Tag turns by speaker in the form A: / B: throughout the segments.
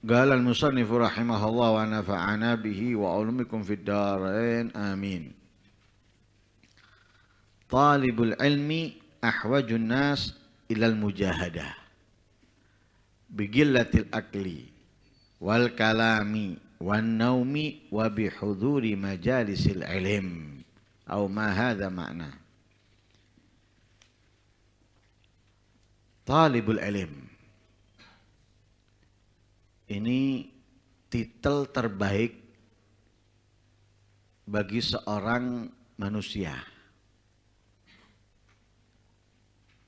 A: Qala al-musannif rahimahullah wa nafa'ana bihi wa ulumikum fid darain amin. Talibul ilmi ahwajun nas ilal mujahadah bigillatil akli wal kalami wan naumi wa bihuduri majalisil ilm atau ma hadha makna. Talibul ilm ini titel terbaik bagi seorang manusia.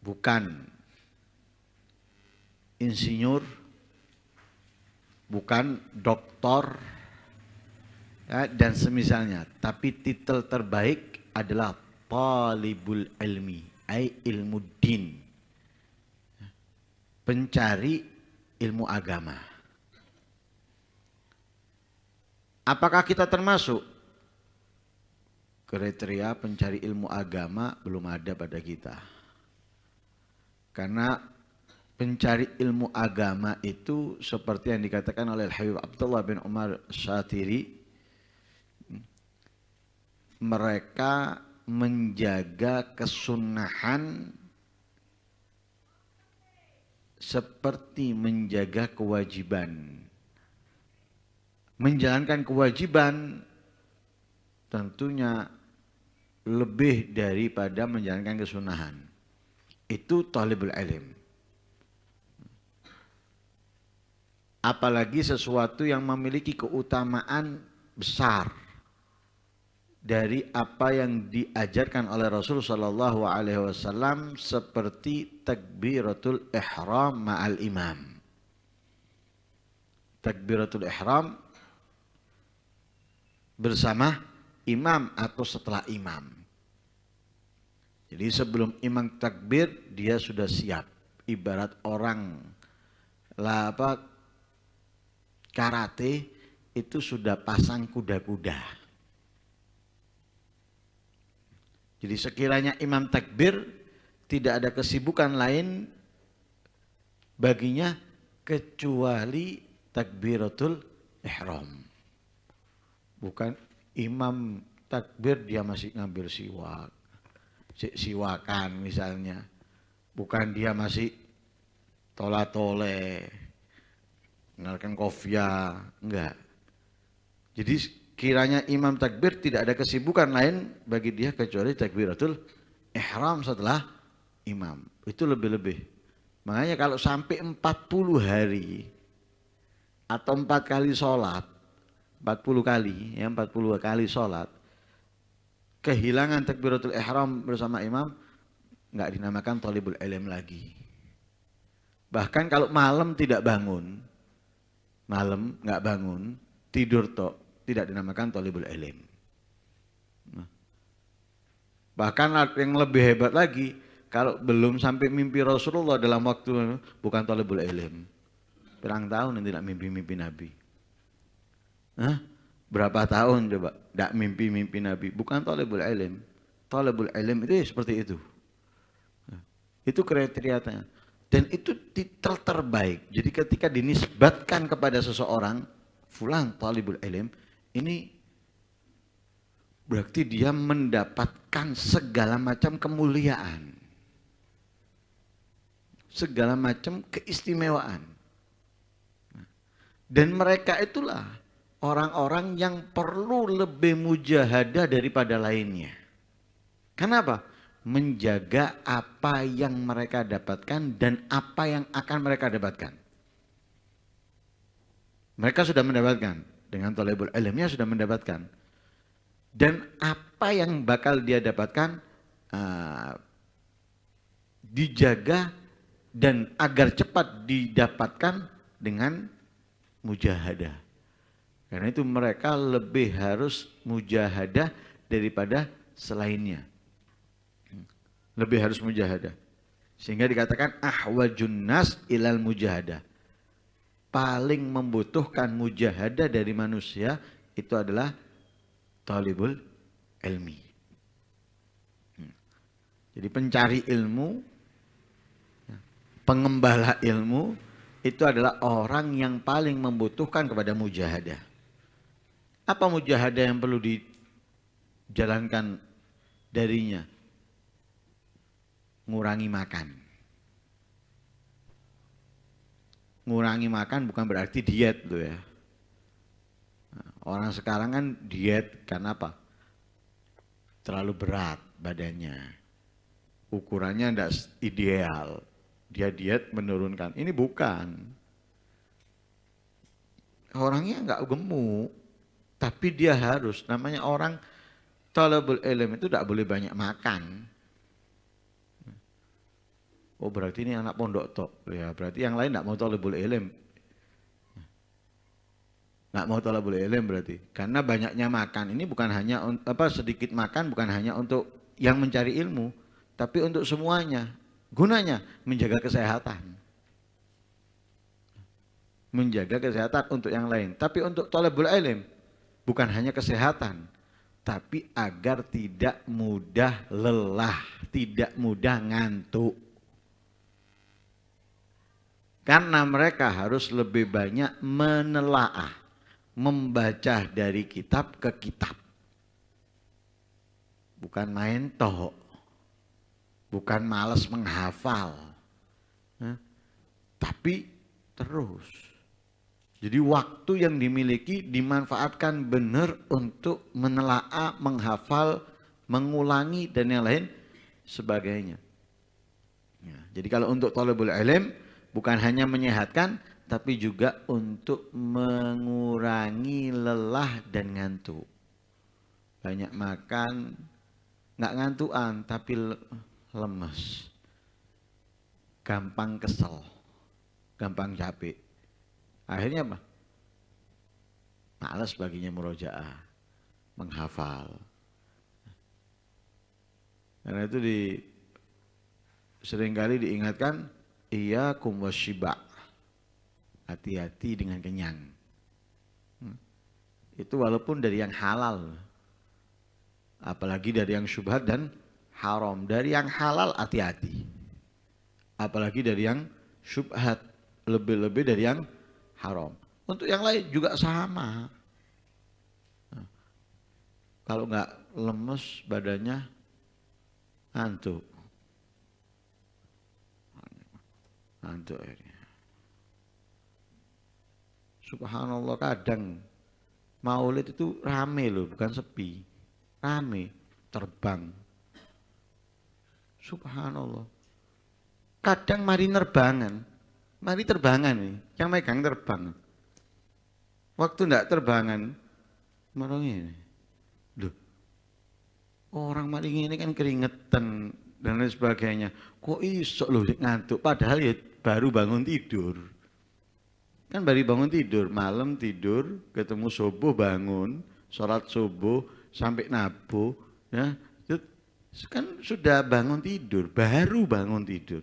A: Bukan insinyur, bukan doktor, ya, dan semisalnya. Tapi titel terbaik adalah talibul ilmi, ay ilmuddin, pencari ilmu agama. Apakah kita termasuk kriteria pencari ilmu agama? Belum ada pada kita. Karena pencari ilmu agama itu seperti yang dikatakan oleh Habib Abdullah bin Umar Syatiri, mereka menjaga kesunahan seperti menjaga kewajiban. Menjalankan kewajiban tentunya lebih daripada menjalankan kesunahan. Itu talibul ilm. Apalagi sesuatu yang memiliki keutamaan besar dari apa yang diajarkan oleh Rasul sallallahu alaihi wasallam seperti takbiratul ihram ma'al imam. Takbiratul ihram bersama imam atau setelah imam. Jadi sebelum imam takbir dia sudah siap. Ibarat orang karate itu sudah pasang kuda-kuda. Jadi sekiranya imam takbir tidak ada kesibukan lain baginya kecuali takbiratul ihram. Bukan imam takbir dia masih ngambil siwakan misalnya. Bukan dia masih tola-tole, mengenakan kopiah, enggak. Jadi kiranya imam takbir tidak ada kesibukan lain bagi dia kecuali takbiratul ihram setelah imam. Itu lebih-lebih. Makanya kalau sampai 40 hari atau 4 kali sholat, 40 kali, ya 40 kali sholat, kehilangan takbiratul ihram bersama imam, nggak dinamakan talibul ilm lagi. Bahkan kalau malam tidak bangun, malam nggak bangun, tidur tok, tidak dinamakan talibul ilm. Nah, bahkan yang lebih hebat lagi, kalau belum sampai mimpi Rasulullah dalam waktu, bukan talibul ilm. Berang tahun yang tidak mimpi-mimpi Nabi. Hah? Berapa tahun coba tidak mimpi-mimpi Nabi? Bukan talibul ilm. Talibul ilm itu seperti itu. Itu kriterianya. Dan itu titel terbaik. Jadi ketika dinisbatkan kepada seseorang, fulan talibul ilm, ini berarti dia mendapatkan segala macam kemuliaan. Segala macam keistimewaan. Dan mereka itulah orang-orang yang perlu lebih mujahadah daripada lainnya. Kenapa? Menjaga apa yang mereka dapatkan dan apa yang akan mereka dapatkan. Mereka sudah mendapatkan, dengan talibul ilmnya sudah mendapatkan. Dan apa yang bakal dia dapatkan dijaga dan agar cepat didapatkan dengan mujahadah. Karena itu mereka lebih harus mujahadah daripada selainnya. Lebih harus mujahadah. Sehingga dikatakan ahwajun nas ilal mujahadah. Paling membutuhkan mujahadah dari manusia itu adalah talibul ilmi. Jadi pencari ilmu, pengembala ilmu itu adalah orang yang paling membutuhkan kepada mujahadah. Apa mujahadah yang perlu dijalankan darinya? Ngurangi makan. Ngurangi makan bukan berarti diet loh ya. Orang sekarang kan diet karena apa? Terlalu berat badannya. Ukurannya tidak ideal. Dia diet menurunkan. Ini bukan. Orangnya nggak gemuk. Tapi dia harus. Namanya orang talabul ilm itu tidak boleh banyak makan. Oh berarti ini anak pondok tok. Ya berarti yang lain tidak mau talabul ilm. Nggak mau talabul ilm berarti. Karena banyaknya makan ini bukan hanya sedikit makan bukan hanya untuk yang mencari ilmu, tapi untuk semuanya. Gunanya menjaga kesehatan. Menjaga kesehatan untuk yang lain. Tapi untuk talabul ilm bukan hanya kesehatan, tapi agar tidak mudah lelah, tidak mudah ngantuk. Karena mereka harus lebih banyak menelaah. Membaca dari kitab ke kitab. Bukan main toh. Bukan malas menghafal. Tapi terus. Jadi waktu yang dimiliki dimanfaatkan benar untuk menelaah, menghafal, mengulangi dan yang lain sebagainya. Ya, jadi kalau untuk thalabul ilm bukan hanya menyehatkan tapi juga untuk mengurangi lelah dan ngantuk. Banyak makan, nggak ngantuan, tapi lemes. Gampang kesel, gampang capek. Akhirnya apa? Malas baginya murojaah, menghafal. Karena itu seringkali diingatkan, iyyakum wasyiba'. Hati-hati dengan kenyang. Itu walaupun dari yang halal. Apalagi dari yang syubhat dan haram. Dari yang halal hati-hati. Apalagi dari yang syubhat. Lebih-lebih dari yang haram. Untuk yang lain juga sama. Kalau nggak lemes badannya, ngantuk. Ngantuk akhirnya. Subhanallah kadang maulid itu rame loh, bukan sepi. Rame, terbang. Subhanallah. Kadang mari terbangan nih, yang megang terbang. Waktu enggak terbangan, malah ini. Loh, orang maling ini kan keringetan dan lain sebagainya. Kok iso loh ngantuk, padahal ya baru bangun tidur. Kan baru bangun tidur, malam tidur, ketemu subuh bangun, sholat subuh, sampai nabuh, ya, itu kan sudah bangun tidur, baru bangun tidur.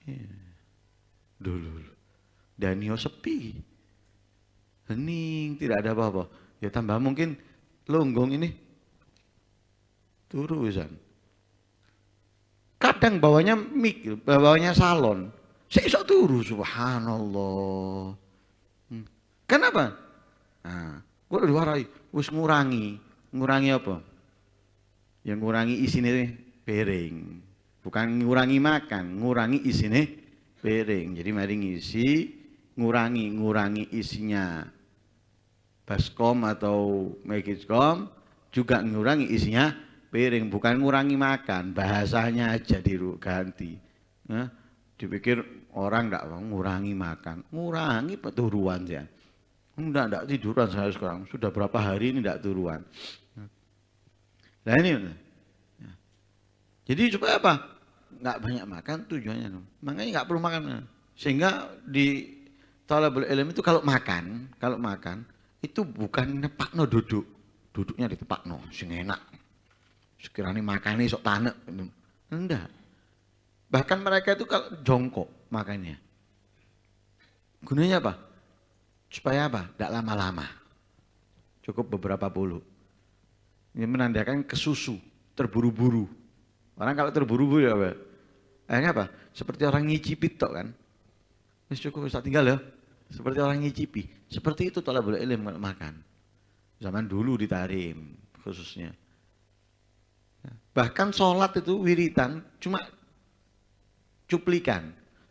A: Ya. Dulu, danio sepi, hening, tidak ada apa-apa. Ya tambah mungkin longgong ini, turu San. Kadang bawanya mic, bawanya salon, saya turu, subhanallah. Kenapa? Nah, gue diwarai, wis ngurangi apa? Yang ngurangi isine piring, bukan ngurangi makan, ngurangi isine piring. Jadi mari ngisi, ngurangi isinya baskom atau magickom, juga ngurangi isinya piring, bukan ngurangi makan. Bahasanya aja diganti. Nah, dipikir orang enggak ngurangi makan, ngurangi turuan ya. Enggak tiduran saya sekarang. Sudah berapa hari ini enggak turuan. Nah ini. Jadi supaya apa? Enggak banyak makan tujuannya. Makanya enggak perlu makan. Sehingga di thalabul ilm itu kalau makan itu bukan nepakno duduk. Duduknya di tepakno sing enak. Sekiranya makannya sok tanek. Enggak. Bahkan mereka itu kalau jongkok makannya. Gunanya apa? Supaya apa? Tidak lama-lama. Cukup beberapa puluh. Ini menandakan kesusu, terburu-buru. Orang kalau terburu-buru ya apa? Akhirnya apa? Seperti orang ngicipit tok kan. Wis cukup wis tak tinggal ya. Seperti orang ngicipi. Seperti itu thalabul ilm makan. Zaman dulu di Tarim khususnya. Bahkan sholat itu wiritan cuma cuplikan.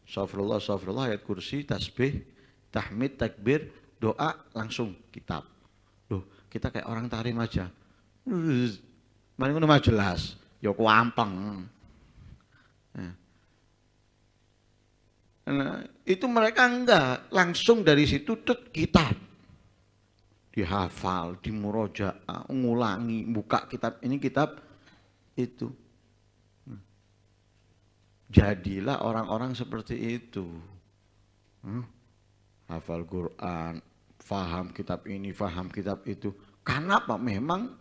A: Astagfirullah, ayat kursi, tasbih, tahmid, takbir, doa, langsung kitab. Loh, kita kayak orang Tarim aja. Mari ngono mah jelas, ya kuampeng. Nah, itu mereka enggak, langsung dari situ tut kitab. Dihafal, dimurojaah, ngulangi, buka kitab ini kitab itu. Jadilah orang-orang seperti itu. Hafal Quran, faham kitab ini, faham kitab itu. Karena apa? Memang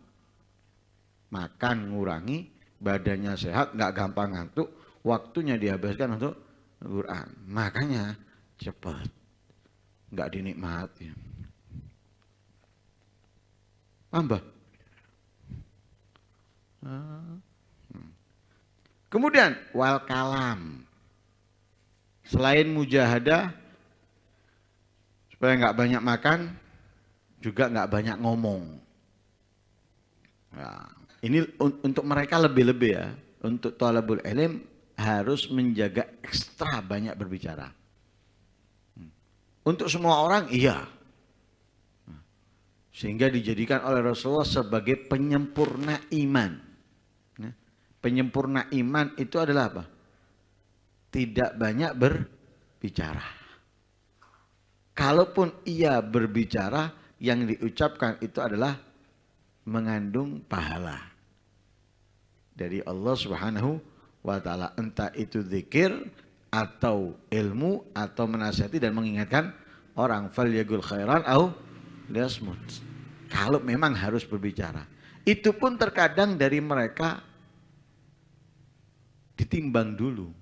A: makan ngurangi, badannya sehat, nggak gampang ngantuk, waktunya dihabiskan untuk Quran. Makanya cepat, nggak dinikmati. Tambah. Kemudian wal kalam. Selain mujahadah, supaya nggak banyak makan, juga nggak banyak ngomong. Nah, ini untuk mereka lebih-lebih ya. Untuk thalabul ilm harus menjaga ekstra banyak berbicara. Untuk semua orang iya. Sehingga dijadikan oleh Rasulullah sebagai penyempurna iman. Penyempurna iman itu adalah apa? Tidak banyak berbicara. Kalaupun ia berbicara, yang diucapkan itu adalah mengandung pahala dari Allah Subhanahu wa ta'ala. Entah itu zikir atau ilmu atau menasihati dan mengingatkan orang. Falyaqul khairan au liyasmut. Kalau memang harus berbicara. Itu pun terkadang dari mereka ditimbang dulu,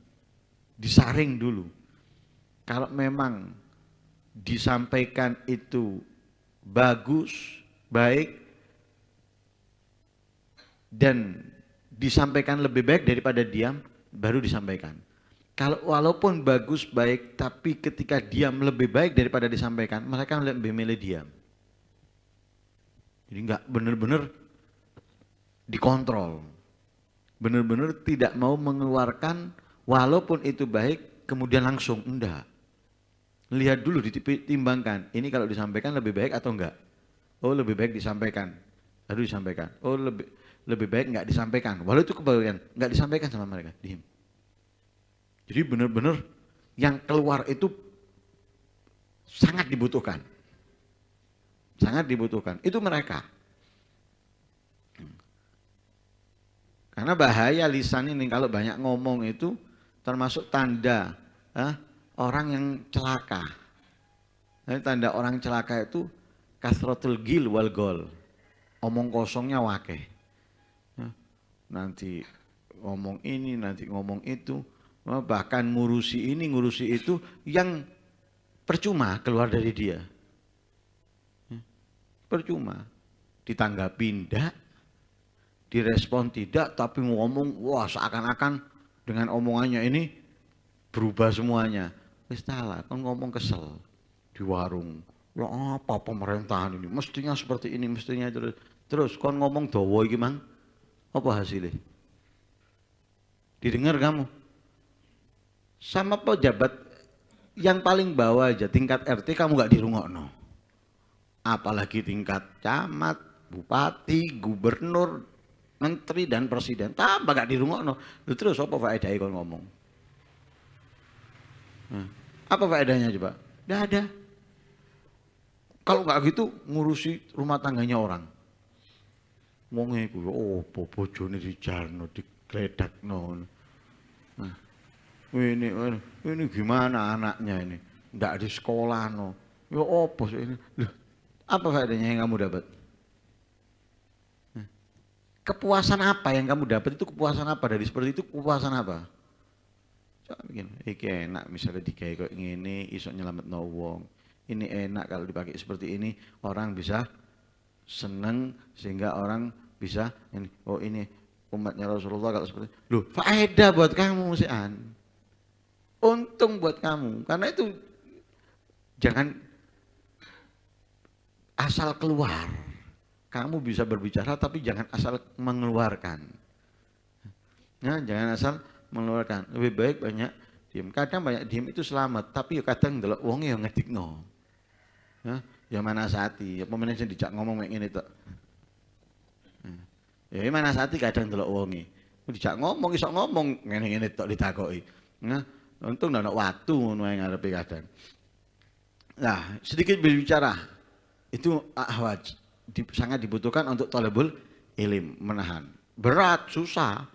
A: disaring dulu. Kalau memang disampaikan itu bagus, baik, dan disampaikan lebih baik daripada diam, baru disampaikan. Kalau walaupun bagus, baik, tapi ketika diam lebih baik daripada disampaikan, mereka lebih milih diam. Jadi nggak benar-benar dikontrol. Benar-benar tidak mau mengeluarkan walaupun itu baik kemudian langsung, enggak. Lihat dulu, ditimbangkan. Ini kalau disampaikan lebih baik atau enggak? Oh, lebih baik disampaikan. Baru disampaikan. Oh, lebih baik enggak disampaikan. Walau itu kebaikan, enggak disampaikan sama mereka, diam. Jadi benar-benar yang keluar itu sangat dibutuhkan. Sangat dibutuhkan. Itu mereka. Karena bahaya lisan ini kalau banyak ngomong itu termasuk tanda orang yang celaka. Jadi tanda orang celaka itu kasratul gil wal gol. Omong kosongnya wakeh. Nanti ngomong ini, nanti ngomong itu. Bahkan ngurusi ini, ngurusi itu yang percuma keluar dari dia. Percuma. Ditanggapi enggak, direspon tidak, tapi ngomong, wah seakan-akan dengan omongannya ini berubah semuanya. Wis salah, kan ngomong kesel di warung. Lah apa pemerintahan ini? Mestinya seperti ini, mestinya terus kon ngomong dawa iki mang. Apa hasilnya? Didengar kamu? Sama pejabat yang paling bawah aja, tingkat RT kamu gak dirungokno. Apalagi tingkat camat, bupati, gubernur, menteri dan presiden, tambah gak dirungokno. Terus apa faedahnya kalau ngomong? Apa faedahnya coba? Tidak ada. Kalau nggak gitu ngurusi rumah tangganya orang. Wonge iku oh bojone dijarno, digledakno. Nah, ini gimana anaknya ini? Nggak di sekolah no. Ya apa sih ini? Loh, apa faedahnya yang kamu dapat? Kepuasan apa yang kamu dapat itu, kepuasan apa dari seperti itu, kepuasan apa? Coba begini, iki enak misalnya digawe kok ngene iso nyelametno wong. Ini enak kalau dipakai seperti ini, orang bisa seneng sehingga orang bisa ini, oh ini umatnya Rasulullah kalau seperti itu. Loh, faedah buat kamu sih an. Untung buat kamu karena itu Jangan asal keluar. Kamu bisa berbicara tapi jangan asal mengeluarkan. Ya, jangan asal mengeluarkan. Lebih baik banyak diem. Kadang banyak diem itu selamat, tapi kadang ndelok wong yang ngedikno. Ya mana sati, apa meneh sing dijak ngomong mek ngene tok. Ya mana sati kadang ndelok wonge. Dijak ngomong iso ngomong ngene-ngene tok ditakoki. Nah, untung ndak ono waktu ngono ae ngarepe kadang. Nah, sedikit berbicara itu ahwaj sangat dibutuhkan untuk thalabul ilim, menahan. Berat, susah.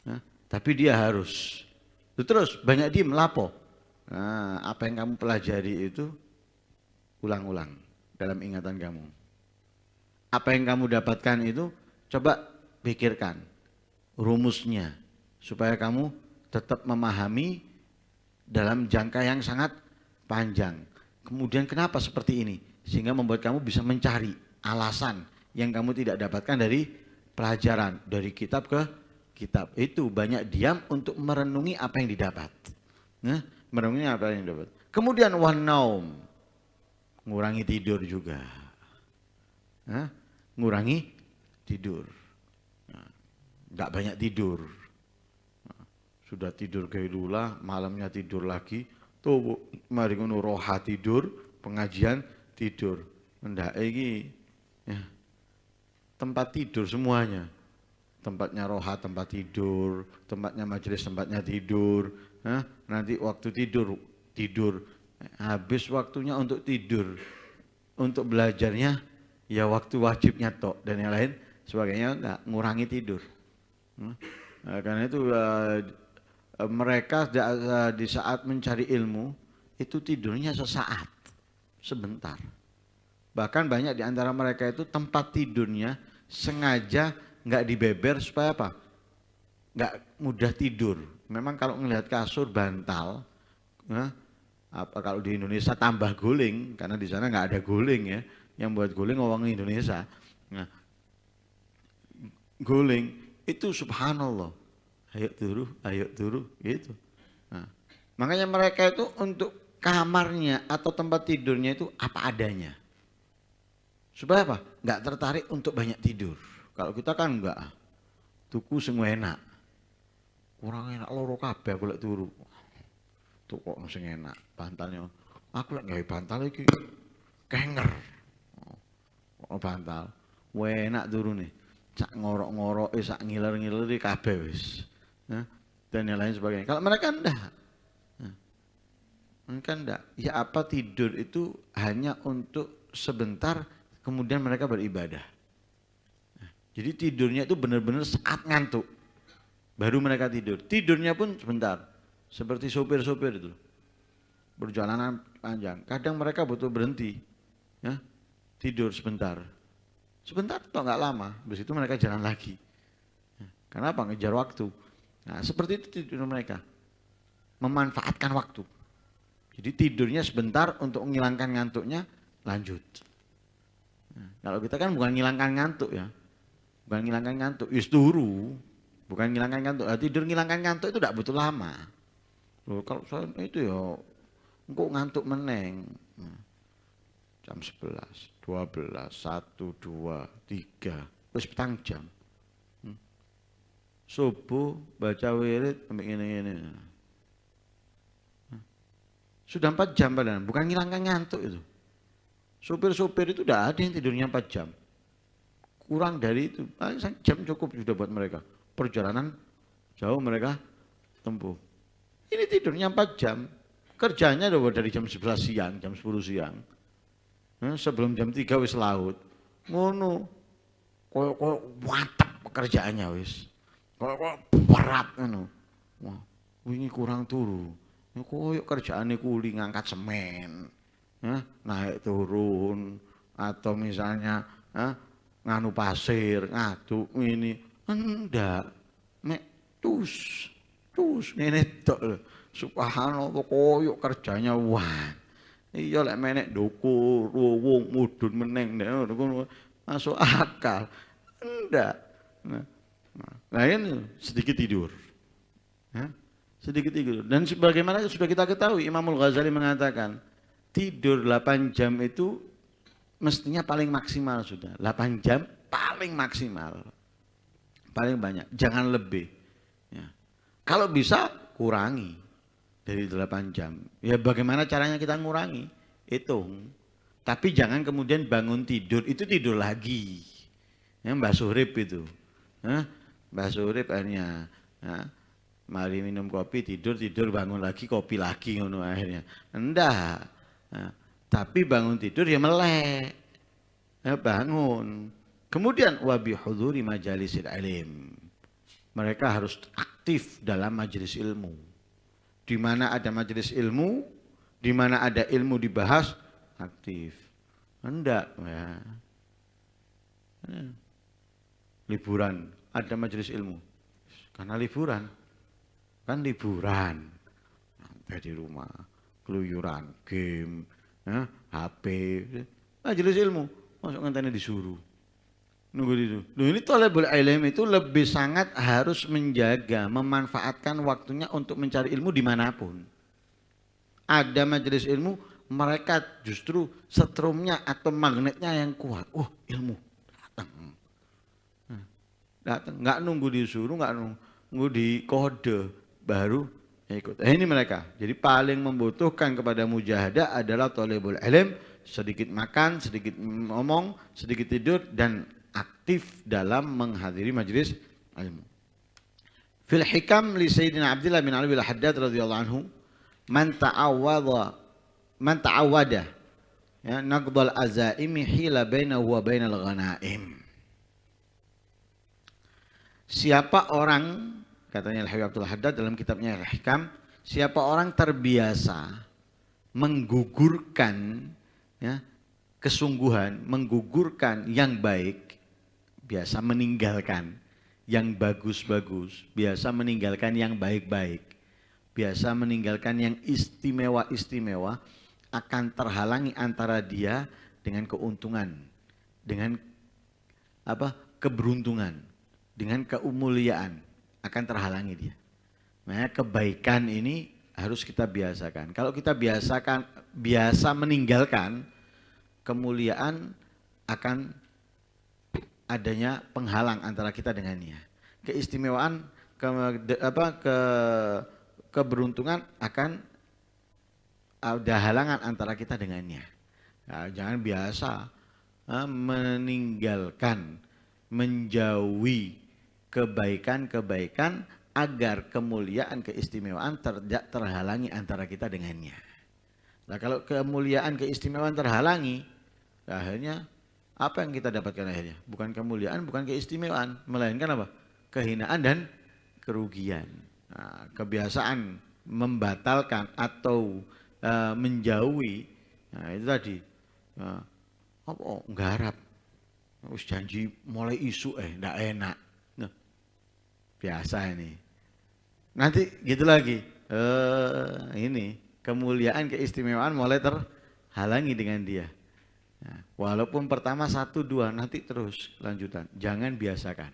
A: Ya, tapi dia harus. Terus banyak diem lapo. Nah, apa yang kamu pelajari itu ulang-ulang dalam ingatan kamu. Apa yang kamu dapatkan itu coba pikirkan rumusnya supaya kamu tetap memahami dalam jangka yang sangat panjang. Kemudian kenapa seperti ini? Sehingga membuat kamu bisa mencari alasan yang kamu tidak dapatkan dari pelajaran, dari kitab ke kitab. Itu banyak diam untuk merenungi apa yang didapat. Nah, merenungi apa yang didapat. Kemudian wanaum, ngurangi tidur juga. Nah, ngurangi tidur. Nggak banyak tidur. Sudah tidur gailulah, malamnya tidur lagi. Tuh mari ngono roha tidur, pengajian tidur. Ndak iki ya, tempat tidur semuanya. Tempatnya roha tempat tidur, tempatnya majelis tempatnya tidur. Nah, nanti waktu tidur tidur. Habis waktunya untuk tidur. Untuk belajarnya ya waktu wajibnya tok dan yang lain sebagainya enggak ngurangi tidur. Nah, karena itu mereka di saat mencari ilmu itu tidurnya sesaat, sebentar. Bahkan banyak di antara mereka itu tempat tidurnya sengaja nggak dibeber supaya apa? Nggak mudah tidur. Memang kalau ngelihat kasur bantal, apa kalau di Indonesia tambah guling karena di sana nggak ada guling ya. Yang buat guling orang Indonesia. Nah, guling itu subhanallah. Ayo turu, gitu. Nah, makanya mereka itu untuk kamarnya atau tempat tidurnya itu apa adanya. Supaya apa? Nggak tertarik untuk banyak tidur. Kalau kita kan enggak, tuku sing enak. Kurang enak loro kabeh aku lek turu. Tuh kok sing enak, bantalnya. Aku lek gawe bantal iki kenger. Oh, bantal. Enak turune. Sak ngorok-ngoroke, sak ngiler-ngileri kabeh wis. Nah, dan yang lain sebagainya. Kalau mereka enggak. Mereka enggak. Ya apa tidur itu hanya untuk sebentar kemudian mereka beribadah. Jadi tidurnya itu benar-benar saat ngantuk. Baru mereka tidur. Tidurnya pun sebentar. Seperti sopir-sopir itu. Perjalanan panjang. Kadang mereka butuh berhenti. Ya, tidur sebentar. Sebentar atau enggak lama. Habis itu mereka jalan lagi. Kenapa? Ngejar waktu. Nah, seperti itu tidur mereka. Memanfaatkan waktu. Jadi tidurnya sebentar untuk menghilangkan ngantuknya, lanjut. Nah, kalau kita kan bukan menghilangkan ngantuk ya. Bukan menghilangkan ngantuk, turu. Bukan menghilangkan ngantuk. Nah, tidur menghilangkan ngantuk itu tidak butuh lama. Loh, kalau saya itu ya, engkau ngantuk meneng. Nah, jam 11, 12, 1, 2, 3, terus petang jam. Subuh baca wirid sampai ini. Sudah 4 jam padahal, bukan ngilangkan ngantuk itu. Supir-supir itu udah ada yang tidurnya 4 jam. Kurang dari itu, jam cukup sudah buat mereka. Perjalanan jauh mereka tempuh. Ini tidurnya 4 jam. Kerjanya udah dari jam 11 siang, jam 10 siang. Sebelum jam 3 wis laut. Ngono. Koyo mantap pekerjaannya wis. Kok berat ngono. Wah, wingi kurang turu. Koyo kerjaane kuli ngangkat semen. Naik turun atau misalnya nganu pasir, ngaduk ini. Enggak. Mek tus ngene tok lho. Subhanallah koyo kerjanya wah. Iya lek menek ndukur, wong mudhun meneng masuk akal. Enggak. Nah ini sedikit tidur. Ya, sedikit tidur. Dan sebagaimana sudah kita ketahui Imamul Ghazali mengatakan tidur 8 jam itu mestinya paling maksimal sudah. 8 jam paling maksimal. Paling banyak, jangan lebih. Ya. Kalau bisa kurangi dari 8 jam. Ya bagaimana caranya kita ngurangi? Hitung. Tapi jangan kemudian bangun tidur, itu tidur lagi. Ya, Mbak Surip itu. Mbak Surip akhirnya mari minum kopi, tidur bangun lagi, kopi lagi ngono akhirnya. Enggak. Tapi bangun tidur ya melek. Bangun. Kemudian wabi huduri majalisil ilim. Mereka harus aktif dalam majelis ilmu. Di mana ada majelis ilmu, di mana ada ilmu dibahas, aktif. Enggak ya. Liburan, ada majelis ilmu. Karena liburan. Kan liburan. Sampai di rumah, keluyuran, game, HP, majelis ilmu. Masuk ngantanya disuruh. Nunggu itu. Loh, ini thalabul ilm itu lebih sangat harus menjaga, memanfaatkan waktunya untuk mencari ilmu dimanapun. Ada majelis ilmu, mereka justru setrumnya atau magnetnya yang kuat. Oh, ilmu datang. Datang, nggak nunggu disuruh, nggak nunggu di kode, baru ikut. Ini mereka. Jadi paling membutuhkan kepada mujahadah adalah thalabul ilm, sedikit makan, sedikit ngomong, sedikit tidur, dan aktif dalam menghadiri majelis ilmu. Fil hikam li Sayyidina Abdullah bin Ali al-Haddad radhiyallahu anhu, man ta'awwada ya naqdal azaimi hila bainahu wa bainal ghanaim. Siapa orang, katanya Al-Habib Abdul Haddad dalam kitabnya Al-Hikam, siapa orang terbiasa menggugurkan ya, kesungguhan, menggugurkan yang baik, biasa meninggalkan yang bagus-bagus, biasa meninggalkan yang baik-baik, biasa meninggalkan yang istimewa-istimewa, akan terhalangi antara dia dengan keuntungan, dengan keberuntungan, dengan keumuliaan, akan terhalangi dia. Makanya kebaikan ini harus kita biasakan. Kalau kita biasa meninggalkan, kemuliaan akan adanya penghalang antara kita dengannya. Keistimewaan, keberuntungan akan ada halangan antara kita dengannya. Nah, jangan biasa meninggalkan, menjauhi kebaikan-kebaikan agar kemuliaan, keistimewaan tidak terhalangi antara kita dengannya. Nah, kalau kemuliaan, keistimewaan terhalangi, akhirnya apa yang kita dapatkan akhirnya? Bukan kemuliaan, bukan keistimewaan, melainkan apa? Kehinaan dan kerugian. Nah, kebiasaan membatalkan atau menjauhi, nah itu tadi, nggarap, harus janji mulai isu ndak enak, nah, biasa ini. Nanti gitu lagi, ini kemuliaan, keistimewaan mulai terhalangi dengan dia. Nah, walaupun pertama 1, 2, nanti terus lanjutan. Jangan biasakan.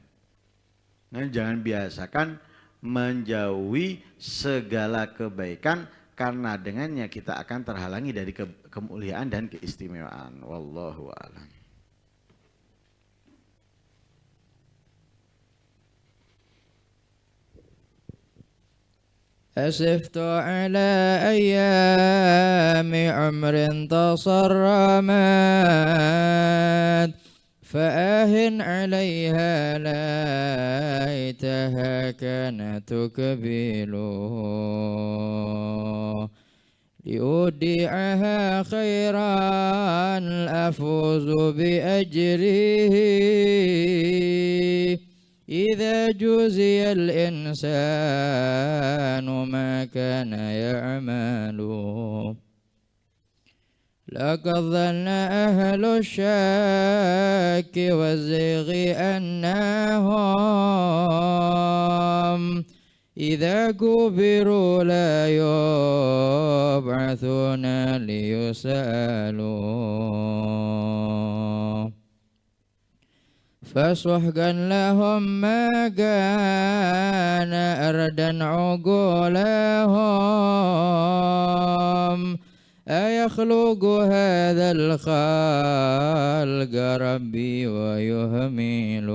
A: Nah, jangan biasakan menjauhi segala kebaikan, karena dengannya kita akan terhalangi dari kemuliaan dan keistimewaan. Wallahu a'lam.
B: أسفت على أيام عمر تصرمت فآهن عليها ليتها كانت تكبله لأودعها خيرا أفوز بأجره إذا جزي الإنسان ما كان يعمل لقد ظن أهل الشك والزيغ أنهم إذا كبروا لا يبعثون ليسألوا فسحقا لهم ما كان أردا عقولهم أيخلق هذا الخلق ربي ويهمل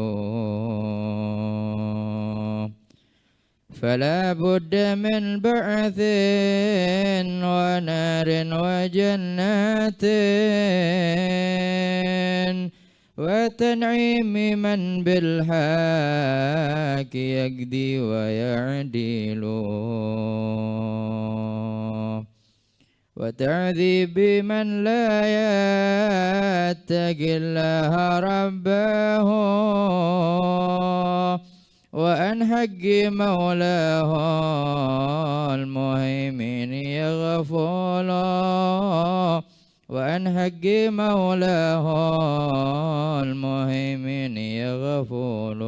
B: فلا بد من بعث ونار وجنات وتنعيم من بالحق يقضي ويعدل وتعذيب من لا يتقي الله ربه وأن حق مولاه المهيمن يغفل وأن حق مولاه المهيمن يغفل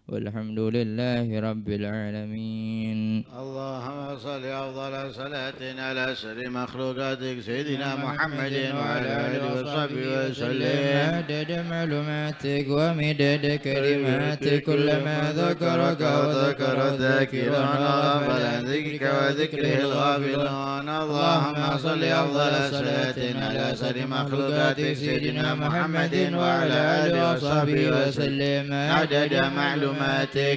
B: والحمد لله رب العالمين.
A: اللهم صل أفضل صلاة على سر مخلوقاتك سيدنا محمد وعلى آله وصحبه وسلم.
B: عدد معلوماتك ومداد كلماتك كلما ذكرك وذكر الذاكرون وغفل عن ذكرك وذكره الغافلون.
A: اللهم صل أفضل صلاة على سر مخلوقاتك سيدنا محمد وعلى آله وصحبه وسلم. عدد معلوماتك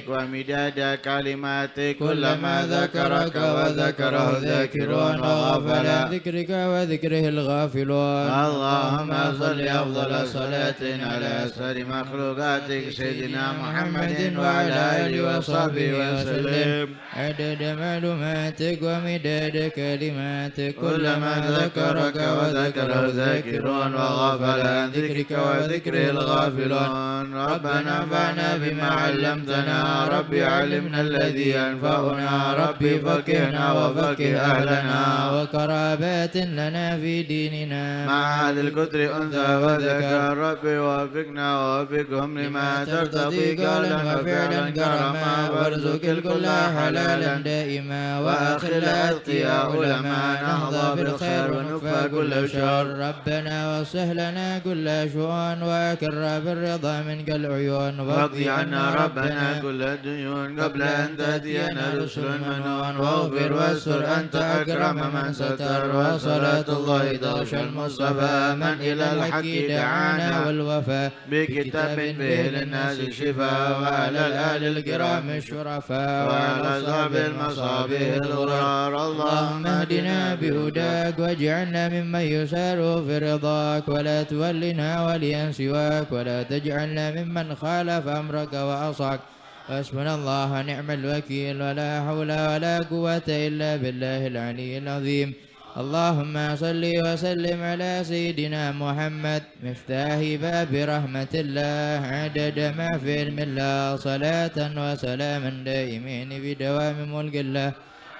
A: ومداد كلماتك كلما ذكرك وذكره الذاكرون وغفل عن
B: ذكرك وذكره الغافلون.
A: اللهم صل أفضل صلاة على أسر مخلوقاتك سيدنا محمد وعلى آله وصحبه وسلم.
B: عدد معلوماتك ومداد كلماتك كلما ذكرك وذكره الذاكرون وغفل عن ذكرك وذكره الغافلون.
A: ربنا انفعنا بما علمتنا ربي علمنا الذي ينفعنا ربي فقهنا وفقه أهلنا
B: وقرابات لنا في ديننا
A: مع هذا الكتر أنثى وذكر ربي وفقنا ووفقهم لما ترتضي قولا وفعلا كرما وارزق الكل حلالا دائما وأخل الأتقياء علما نهضى بالخير ونكفى كل شر.
B: ربنا وسهلنا كل شؤون وأكر بالرضا منك العيون
A: واقضي عنا ربنا كل الديون قبل أن تأتينا رسل منون واغفر واستر أنت أكرم من ستر. وصلاة الله تغشى المصطفى من إلى الحق دعانا والوفاء بكتاب به للناس الشفاء وعلى الآل الكرام الشرفاء وعلى أصحاب المصابيح الغرار.
B: اللهم اهدنا بهداك واجعلنا ممن يسار في رضاك ولا تولنا وليا سواك ولا تجعلنا ممن خالف أمرك وعصاك. حسبنا الله ونعم الوكيل ولا حول ولا قوة إلا بالله العلي العظيم. اللهم صل وسلم على سيدنا محمد مفتاح باب رحمة الله عدد ما في علم الله صلاة وسلاما دائمين بدوام ملك الله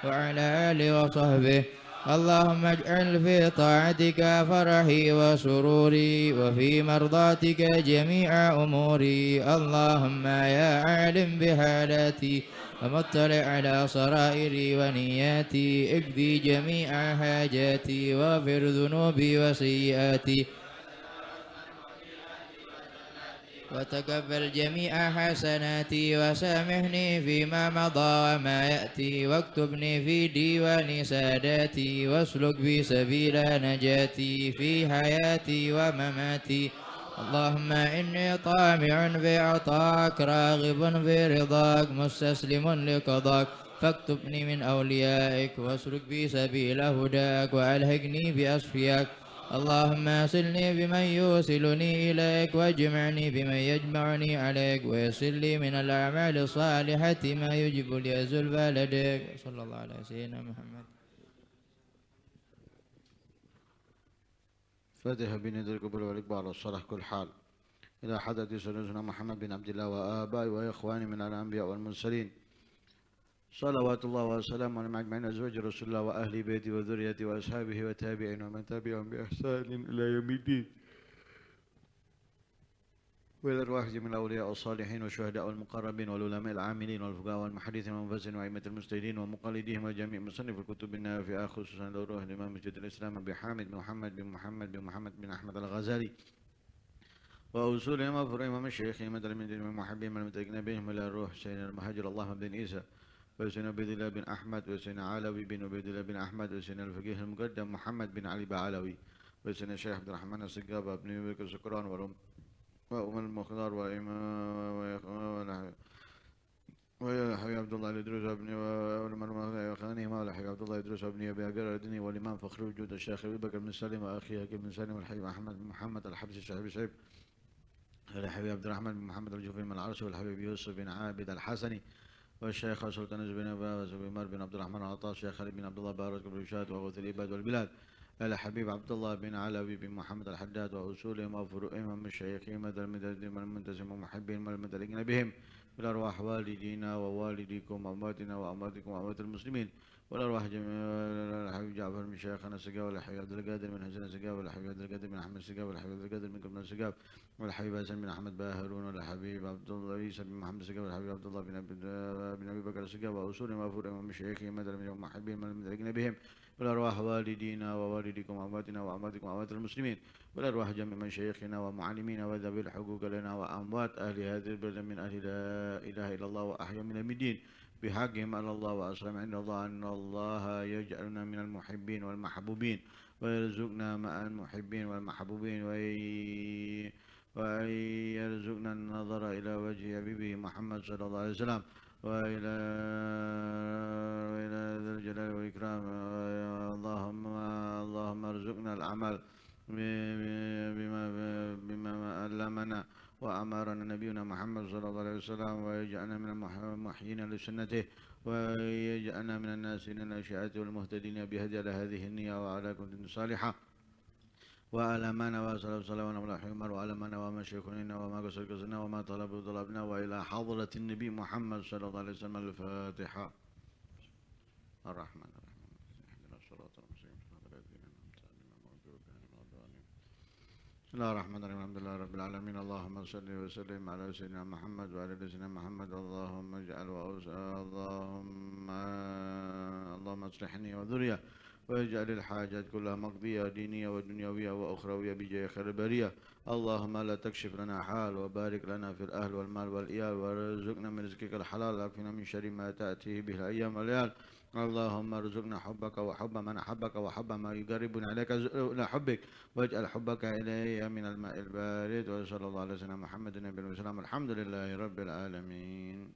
B: وعلى آله وصحبه. اللهم اجعل في طاعتك فرحي وسروري وفي مرضاتك جميع أموري. اللهم يا عالم بحالاتي ومطلع على سرائري ونياتي اقضي جميع حاجاتي واغفر ذنوبي وسيئاتي وتقبل جميع حسناتي وسامحني فيما مضى وما يأتي واكتبني في ديوان ساداتي واسلك بي سبيل نجاتي في حياتي ومماتي. اللهم إني طامع في عطاك راغب في رضاك مستسلم لقضاك فاكتبني من أوليائك واسلك بي سبيل هداك وألهقني بأصفياك. اللهم اصلني بمن يوصلني إليك واجمعني بمن يجمعني عليك ويسر لي من الأعمال الصالحة ما يجب لي زلفى لديك. صلى الله على سيدنا محمد.
A: فاتحة بندر القبول والإقبال والصلاح كل حال إلى حضرة سيدنا محمد بن عبد الله وآبائي وإخواني من الأنبياء والمرسلين صلوات الله وسلامه على أجمعين أزواج رسول الله وأهل بيته وذريته وأصحابه وتابعين ومن تبعهم بإحسان إلى يوم الدين. وإلى الأرواح من الأولياء والصالحين والشهداء والمقربين والعلماء العاملين والفقهاء والمحدثين والمفسرين وأئمة المجتهدين ومقلديهم وجميع مصنف الكتب النافعة خصوصا الروح الإمام مسجد الإسلام أبي حامد بن محمد بن أحمد الغزالي وأصولهم وفروعهم ومشايخهم من المحبين من المتقين بهم إلى الروح سيدنا المهاجر الله بن عيسى وسيدنا عبيد الله بن أحمد وسيدنا علوي بن عبيد الله بن أحمد وسيدنا الفقيه المقدم محمد بن علي بعلوي وسيدنا الشيخ عبد الرحمن السقابة بن بكر سكران وأم المختار ويا حبيب عبد الله الإدريس ابني وخاني مولى حبيب عبد الله الإدريس ابني أبي أقر الدني والإمام فخر وجود الشيخ أبي بكر بن سالم وأخي حكيم بن سالم والحبيب أحمد بن محمد الحبسي الشعبي شعيب الحبيب عبد الرحمن بن محمد الجوفي من العرش والحبيب يوسف بن عابد الحسني والشيخ سلطان بن عمر بن عبد الرحمن العطاء الشيخ خالد بن عبد الله بارك بن رشاد وغوث العباد والبلاد الحبيب عبد الله بن علوي بن محمد الحداد وأصولهم وفروعهم من شيخهم من المنتسم ومحبين من المدلقين بهم بالأرواح والدينا ووالديكم وأمواتنا وأمواتكم وأموات المسلمين والأرواح جميع الحبيب جعفر من شيخنا السقاف والحبيب عبد القادر من حسن السقاف والحبيب عبد القادر من أحمد السقاف والحبيب عبد القادر من كبن السقاف والحبيب حسن بن أحمد باهرون والحبيب عبد الله عيسى بن محمد السقاف والحبيب عبد الله بن أبي بكر السقاف وأصولهم وفروعهم من شيخهم ومحبين من المدلقين بهم والأرواح والدينا ووالديكم وأمواتنا وأمواتكم وأموات المسلمين والأرواح جميع من شيخنا ومعلمينا وذوي الحقوق لنا وأموات أهل هذه البلد من أهل لا إله إلا الله وأحيا من المدين بحقهم على الله وأسلم عند الله أن الله يجعلنا من المحبين والمحبوبين ويرزقنا مع المحبين والمحبوبين وأن يرزقنا النظر إلى وجه حبيبه محمد صلى الله عليه وسلم وإلى ذي الجلال والإكرام اللهم ارزقنا العمل بما علمنا وأمرنا نبينا محمد صلى الله عليه وسلم ويجعلنا من المحيين لسنته ويجعلنا من الناسين الأشياء والمهتدين بهدي على هذه النية وعلى كل صالحة وعلى ما نوى صلى الله عليه وسلم وعلى ما نوى مشيخنا وما قصر قصرنا وما طلبنا وإلى حضرة النبي محمد صلى الله عليه وسلم الفاتحة الرحمن الرحيم اهدنا الصراط المستقيم صراط الذين أنعمت عليهم غير المغضوب عليهم ولا الضالين بسم الله الرحمن الرحيم الحمد لله رب العالمين اللهم صل وسلم على سيدنا محمد وعلى سيدنا محمد اللهم اجعل اللهم اصلحني وذريه واجعل الحاجات كلها مقضية دينية ودنيوية وأخروية بجاه خير البرية اللهم لا تكشف لنا حال وبارك لنا في الأهل والمال والإيال وارزقنا من رزقك الحلال واكفنا من شر ما تأتيه به الأيام والليال اللهم ارزقنا حبك وحب من أحبك وحب ما يقربنا عليك إلى حبك واجعل حبك إلي من الماء البارد وصلى الله على سيدنا محمد النبي والسلام الحمد لله رب العالمين.